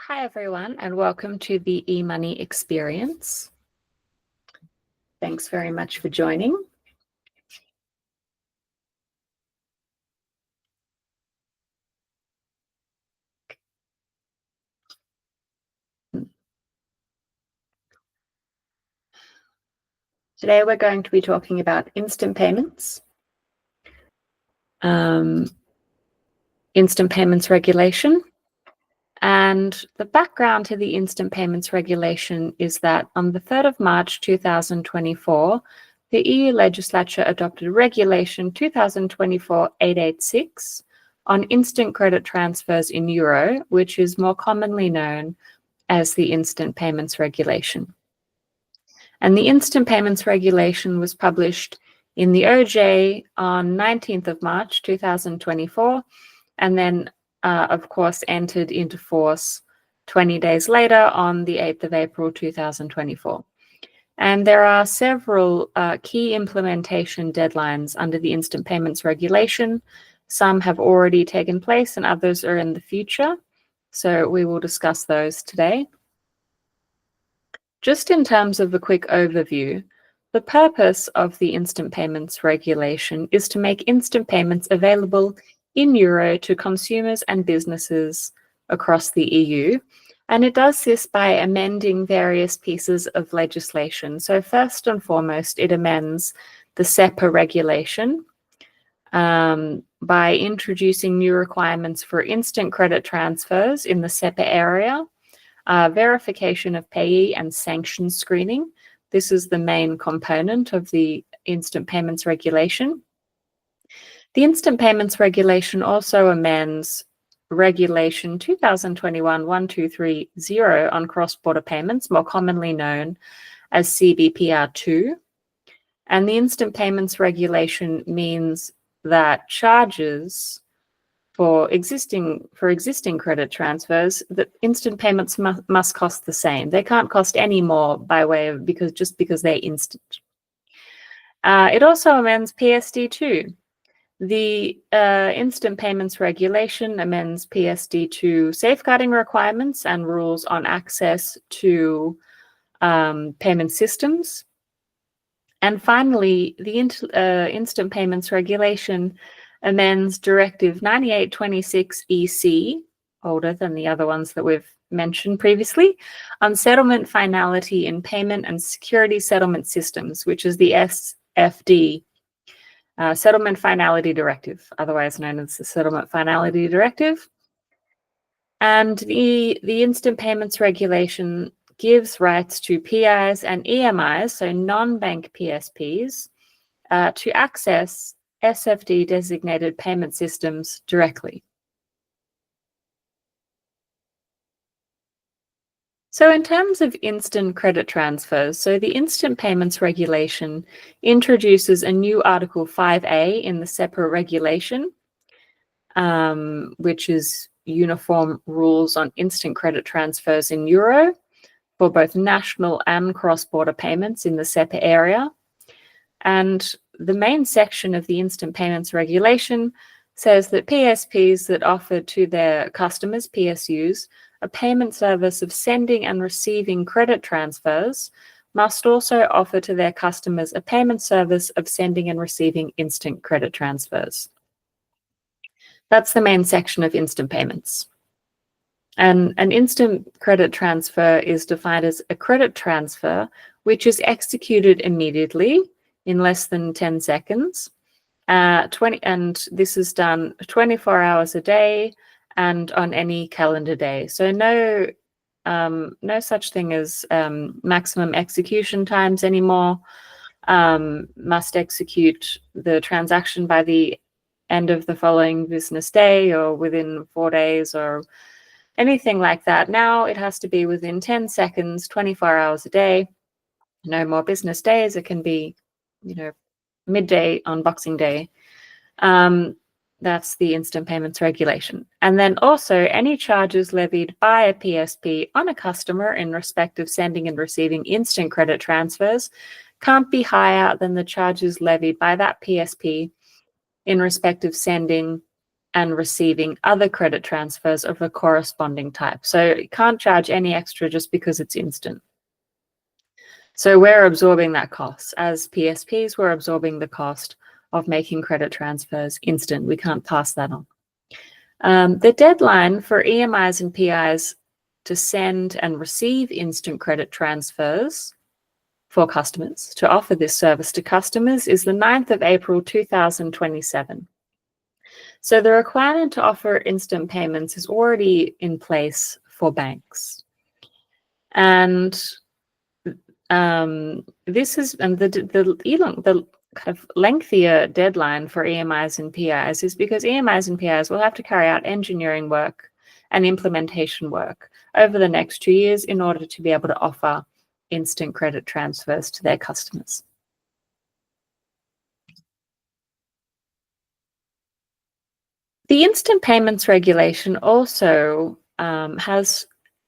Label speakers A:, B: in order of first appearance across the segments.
A: Hi, everyone, and welcome to the eMoney experience. Thanks very much for joining. Today, we're going to be talking about instant payments, instant payments regulation. And the background to the instant payments regulation is that on the 3rd of March 2024, the EU legislature adopted Regulation 2024-886 on instant credit transfers in euro, which is more commonly known as the instant payments regulation. And the instant payments regulation was published in the OJ on 19th of March 2024, and then of course, entered into force 20 days later on the 8th of April 2024. And there are several key implementation deadlines under the instant payments regulation. Some have already taken place and others are in the future. So we will discuss those today. Just in terms of a quick overview, the purpose of the instant payments regulation is to make instant payments available in euro to consumers and businesses across the EU. And it does this by amending various pieces of legislation. So first and foremost, it amends the SEPA regulation by introducing new requirements for instant credit transfers in the SEPA area, verification of payee and sanction screening. This is the main component of the instant payments regulation. The instant payments regulation also amends Regulation 2021-1230 on cross-border payments, more commonly known as CBPR2. And the instant payments regulation means that charges for existing credit transfers, that instant payments must cost the same. They can't cost any more by way of because they're instant. It also amends PSD2. The instant payments regulation amends PSD2 safeguarding requirements and rules on access to payment systems. And finally, the instant payments regulation amends Directive 9826/EC, older than the other ones that we've mentioned previously, on settlement finality in payment and security settlement systems, which is the SFD, Settlement Finality Directive, otherwise known as the Settlement Finality Directive. And the instant payments regulation gives rights to PIs and EMIs, so non-bank PSPs, to access SFD designated payment systems directly. So in terms of instant credit transfers, so the instant payments regulation introduces a new Article 5A in the SEPA regulation, which is uniform rules on instant credit transfers in euro for both national and cross-border payments in the SEPA area. And the main section of the instant payments regulation says that PSPs that offer to their customers, PSUs, a payment service of sending and receiving credit transfers must also offer to their customers a payment service of sending and receiving instant credit transfers. That's the main section of instant payments. And an instant credit transfer is defined as a credit transfer which is executed immediately in less than 10 seconds. And this is done 24 hours a day and on any calendar day. So no such thing as maximum execution times anymore. Must execute the transaction by the end of the following business day or within 4 days or anything like that. Now it has to be within 10 seconds, 24 hours a day. No more business days. It can be, midday on Boxing Day. That's the instant payments regulation. And then also any charges levied by a PSP on a customer in respect of sending and receiving instant credit transfers can't be higher than the charges levied by that PSP in respect of sending and receiving other credit transfers of a corresponding type. So you can't charge any extra just because it's instant. So we're absorbing that cost. As PSPs, we're absorbing the cost of making credit transfers instant. We can't pass that on. The deadline for EMIs and PIs to send and receive instant credit transfers for customers, to offer this service to customers, is the 9th of April 2027. So the requirement to offer instant payments is already in place for banks. And this is, and the kind of lengthier deadline for EMIs and PIs is because EMIs and PIs will have to carry out engineering work and implementation work over the next 2 years in order to be able to offer instant credit transfers to their customers. The instant payments regulation also has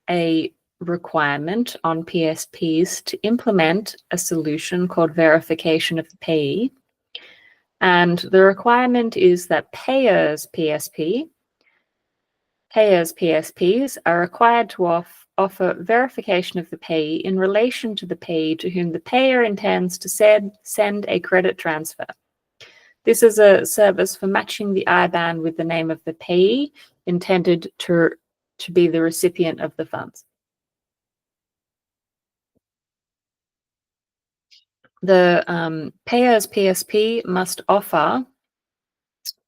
A: a requirement on PSPs to implement a solution called verification of the payee. And the requirement is that payers' PSPs are required to offer verification of the payee in relation to the payee to whom the payer intends to send a credit transfer. This is a service for matching the IBAN with the name of the payee intended to be the recipient of the funds. The payer's PSP must offer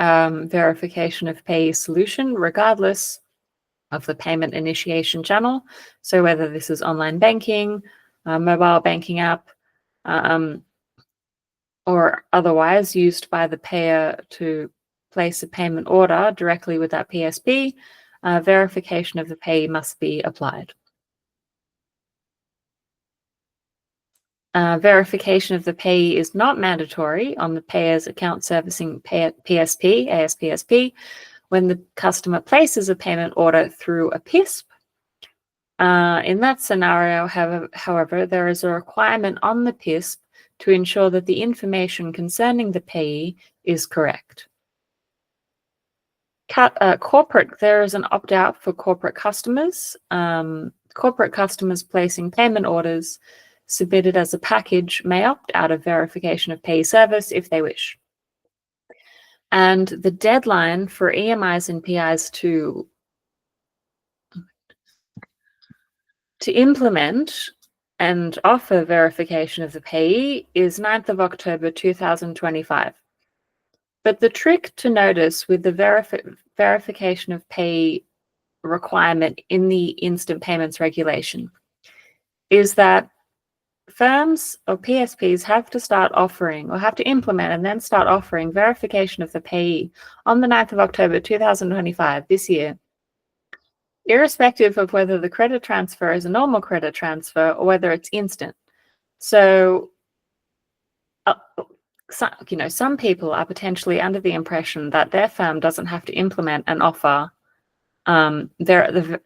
A: verification of payee solution regardless of the payment initiation channel. So whether this is online banking, mobile banking app, or otherwise used by the payer to place a payment order directly with that PSP, verification of the payee must be applied. Verification of the payee is not mandatory on the payer's account servicing PSP, ASPSP, when the customer places a payment order through a PISP. In that scenario, however, there is a requirement on the PISP to ensure that the information concerning the payee is correct. There is an opt-out for corporate customers. Corporate customers placing payment orders submitted as a package may opt out of verification of payee service if they wish. And the deadline for EMIs and PIs to implement and offer verification of the payee is 9th of October 2025. But the trick to notice with the verification of payee requirement in the instant payments regulation is that firms or PSPs have to start offering or have to implement and then start offering verification of the payee on the 9th of October 2025 this year, irrespective of whether the credit transfer is a normal credit transfer or whether it's instant. So, some people are potentially under the impression that their firm doesn't have to implement and offer a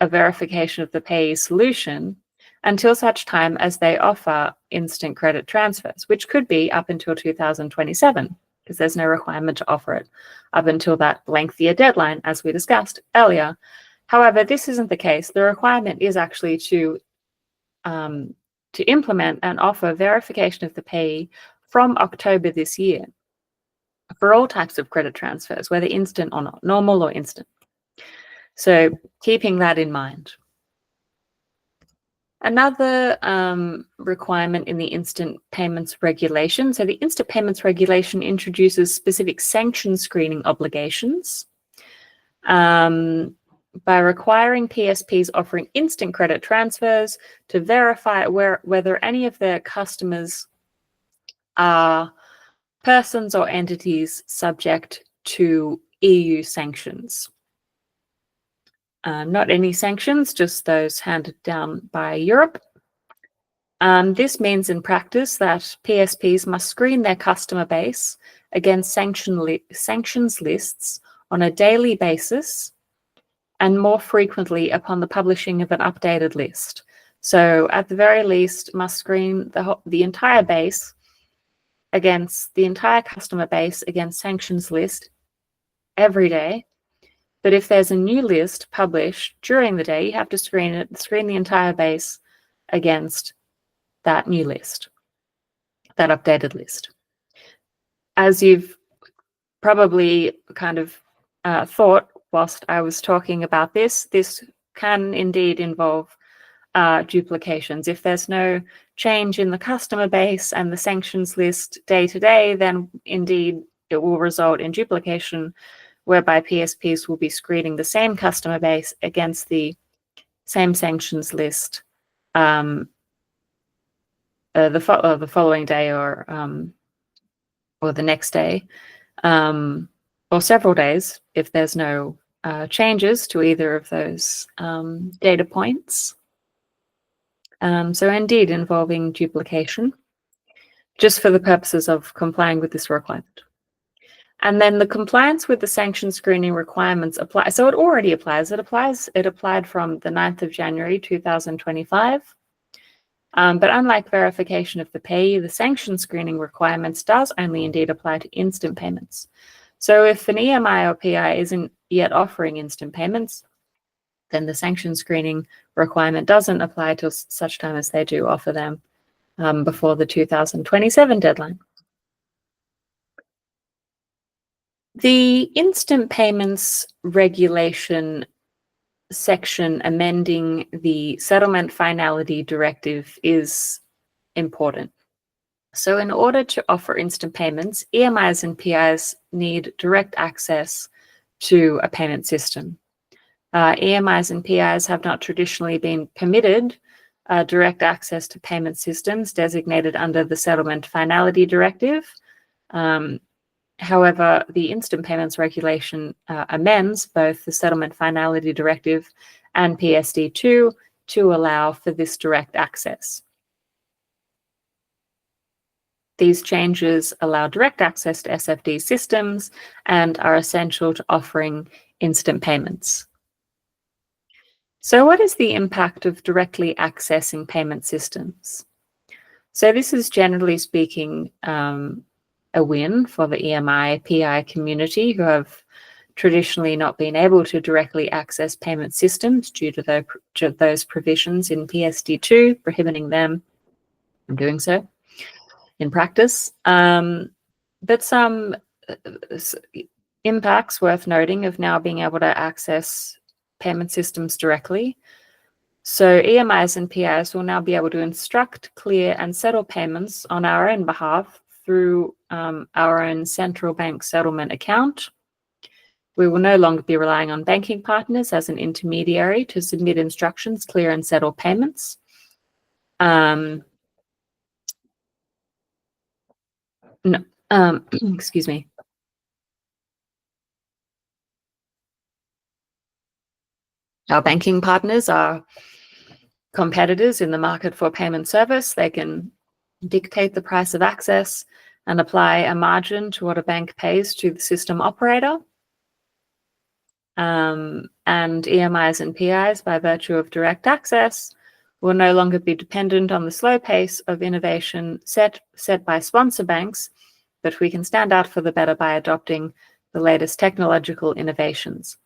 A: verification of the payee solution until such time as they offer instant credit transfers, which could be up until 2027, because there's no requirement to offer it up until that lengthier deadline, as we discussed earlier. However, this isn't the case. The requirement is actually to implement and offer verification of the payee from October this year for all types of credit transfers, whether instant or not, normal or instant. So keeping that in mind. Another requirement in the instant payments regulation. So the instant payments regulation introduces specific sanction screening obligations by requiring PSPs offering instant credit transfers to verify whether any of their customers are persons or entities subject to EU sanctions. Not any sanctions, just those handed down by Europe. This means in practice that PSPs must screen their customer base against sanctions lists on a daily basis and more frequently upon the publishing of an updated list. So at the very least, must screen the entire base against the entire customer base against sanctions list every day. But if there's a new list published during the day, you have to screen the entire base against that new list, that updated list. As you've probably kind of thought whilst I was talking about this can indeed involve duplications. If there's no change in the customer base and the sanctions list day to day, then indeed it will result in duplication, whereby PSPs will be screening the same customer base against the same sanctions list the following day or the next day, or several days if there's no changes to either of those data points. So indeed involving duplication, just for the purposes of complying with this requirement. And then the compliance with the sanction screening requirements apply. So it already applies. It applied from the 9th of January 2025. But unlike verification of the payee, the sanction screening requirements does only indeed apply to instant payments. So if an EMI or PI isn't yet offering instant payments, then the sanction screening requirement doesn't apply till such time as they do offer them before the 2027 deadline. The instant payments regulation section amending the settlement finality directive is important. So in order to offer instant payments, EMIs and PIs need direct access to a payment system. EMIs and PIs have not traditionally been permitted direct access to payment systems designated under the settlement finality directive. However, the instant payments regulation amends both the settlement finality directive and PSD2 to allow for this direct access. These changes allow direct access to SFD systems and are essential to offering instant payments. So what is the impact of directly accessing payment systems? So this is generally speaking a win for the EMI PI community who have traditionally not been able to directly access payment systems due to those provisions in PSD2 prohibiting them from doing so in practice. But some impacts worth noting of now being able to access payment systems directly. So EMIs and PIs will now be able to instruct, clear, and settle payments on our own behalf through our own central bank settlement account. We will no longer be relying on banking partners as an intermediary to submit instructions, clear, and settle payments. Excuse me. Our banking partners are competitors in the market for payment service. They can dictate the price of access and apply a margin to what a bank pays to the system operator. And EMIs and PIs, by virtue of direct access, will no longer be dependent on the slow pace of innovation set by sponsor banks, but we can stand out for the better by adopting the latest technological innovations.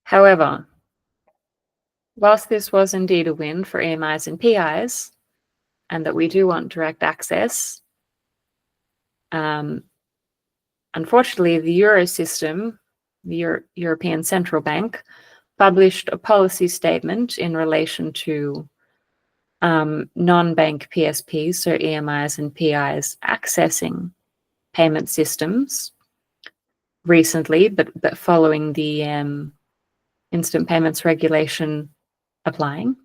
A: However, whilst this was indeed a win for EMIs and PIs, and that we do want direct access, unfortunately, the Eurosystem, the European Central Bank, published a policy statement in relation to non-bank PSPs, so EMIs and PIs, accessing payment systems recently, but following the instant payments regulation applying.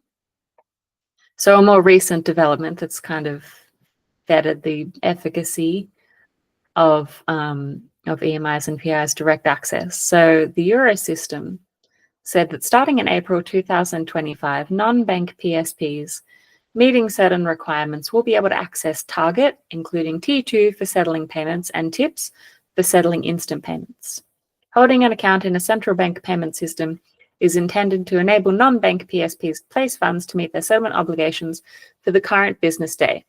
A: So a more recent development that's kind of vetted the efficacy of EMIs and PIs direct access. So the Eurosystem said that starting in April 2025, non-bank PSPs meeting certain requirements will be able to access Target, including T2 for settling payments and TIPS for settling instant payments. Holding an account in a central bank payment system is intended to enable non-bank PSPs to place funds to meet their settlement obligations for the current business day.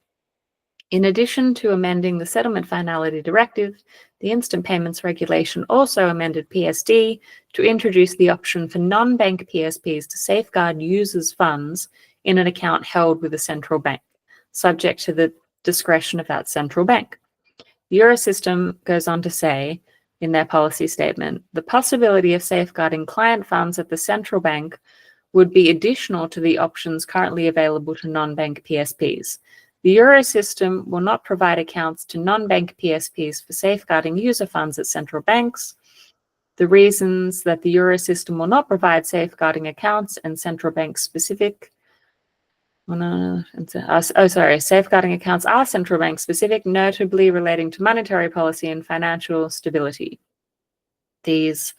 A: In addition to amending the Settlement Finality Directive, the Instant Payments Regulation also amended PSD to introduce the option for non-bank PSPs to safeguard users' funds in an account held with a central bank, subject to the discretion of that central bank. The Eurosystem goes on to say, in their policy statement, the possibility of safeguarding client funds at the central bank would be additional to the options currently available to non-bank PSPs. The Eurosystem will not provide accounts to non-bank PSPs for safeguarding user funds at central banks. The reasons that the Eurosystem will not provide safeguarding accounts and central bank specific safeguarding accounts are central bank specific, notably relating to monetary policy and financial stability. These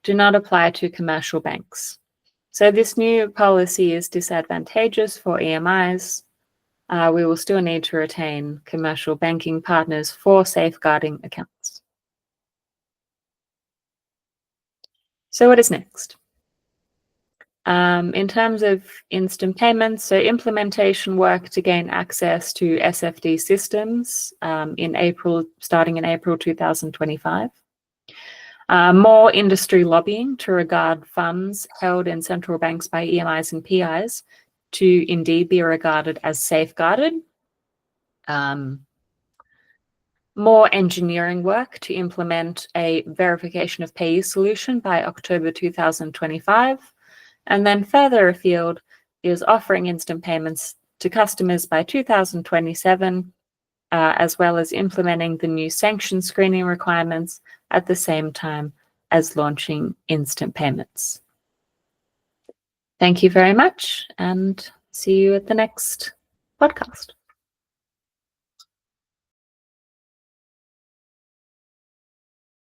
A: do not apply to commercial banks. So this new policy is disadvantageous for EMIs. We will still need to retain commercial banking partners for safeguarding accounts. So what is next? In terms of instant payments, so implementation work to gain access to SFD systems starting in April 2025. More industry lobbying to regard funds held in central banks by EMIs and PIs to indeed be regarded as safeguarded. More engineering work to implement a verification of payee solution by October 2025. And then further afield is offering instant payments to customers by 2027, as well as implementing the new sanction screening requirements at the same time as launching instant payments. Thank you very much, and see you at the next podcast.